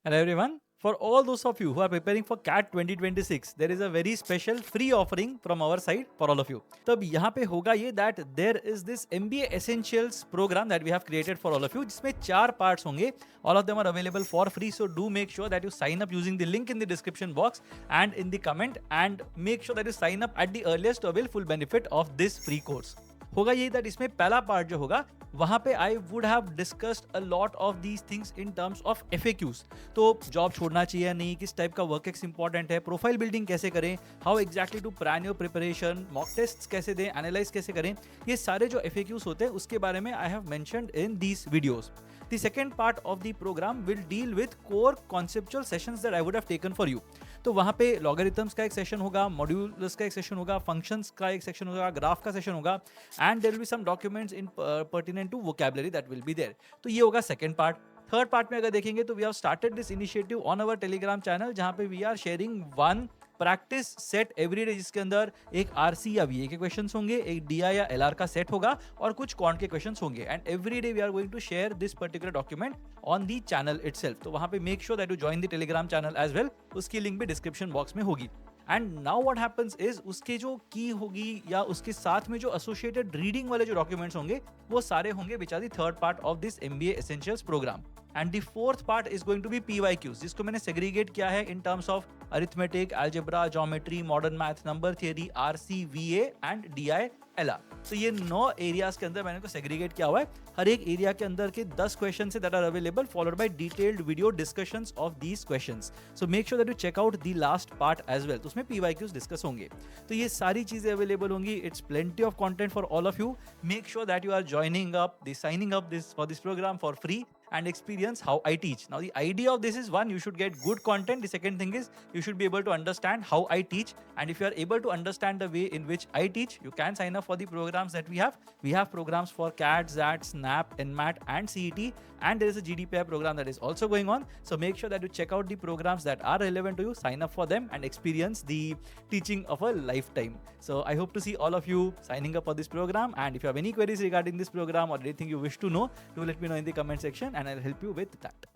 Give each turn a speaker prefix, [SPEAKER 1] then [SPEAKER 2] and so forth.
[SPEAKER 1] Hello everyone. For all those of you who are preparing for CAT 2026, there is a very special free offering from our side for all of you. तो अब यहाँ पे होगा ये that there is this MBA Essentials program that we have created for all of you, जिसमें 4 parts होंगे. All of them are available for free, so do make sure that you sign up using the link in the description box and in the comment, and make sure that you sign up at the earliest to avail full benefit of this free course. होगा यही that इसमें पहला part जो होगा वहां पे I would have discussed a lot of these things in terms of FAQs. तो job छोड़ना चाहिए नहीं, किस टाइप का वर्क एक्स इंपॉर्टेंट है, प्रोफाइल बिल्डिंग कैसे करें, how exactly to plan your preparation, mock test कैसे दें, एनालाइज कैसे करें, ये सारे जो FAQs होते हैं उसके बारे में I have mentioned in these videos. The second part of the program will deal with core conceptual sessions that I would have taken for you. तो वहाँ पे लॉगरिथम्स का एक सेशन होगा, मॉड्यूल्स का एक सेशन होगा, फंक्शंस का एक सेक्शन होगा, ग्राफ का सेशन होगा, and there will be some documents in pertinent to vocabulary that will be there. तो ये होगा सेकंड पार्ट. थर्ड पार्ट में अगर देखेंगे तो we have started this initiative on our Telegram channel, जहाँ पे we are sharing one practice set every day, जिसके अंदर एक RC या VA के क्वेश्चंस होंगे, एक DI या LR का सेट होगा और कुछ क्वांट के क्वेश्चंस होंगे. And every day we are going to share this particular document on the channel itself. तो वहां पे make sure that you join the Telegram channel as well. उसकी लिंक भी डिस्क्रिप्शन बॉक्स में होगी. And now what happens is उसके जो की होगी या उसके साथ में जो एसोसिएटेड रीडिंग वाले जो डॉक्यूमेंट्स होंगे वो सारे होंगे which are the third part of this MBA essentials programme. And the fourth part is going to be PYQs, जिसको मैंने सेग्रीगेट किया है in terms of arithmetic, algebra, geometry, modern math, number theory, RC, VA and DI, LR. तो ये 9 areas के अंदर मैंने को सेग्रीगेट किया हुआ है. हर एक एरिया के अंदर के 10 क्वेश्चन से that are available, followed by detailed video discussions of these questions. So make sure that you check out the last part as well. तो उसमें PYQs डिस्कस होंगे. तो ये सारी चीजें अवेलेबल होंगी. It's plenty of content for all of you. Make sure that you are joining up, signing up this for this program for free and experience how I teach. Now the idea of this is, one, you should get good content. The second thing is you should be able to understand how I teach, and if you are able to understand the way in which I teach, you can sign up for the programs that we have. We have programs for CAT, ZAT, SNAP, NMAT and CET, and there is a GDPI program that is also going on. So make sure that you check out the programs that are relevant to you, sign up for them and experience the teaching of a lifetime. So I hope to see all of you signing up for this program, and if you have any queries regarding this program or anything you wish to know, do let me know in the comment section and I'll help you with that.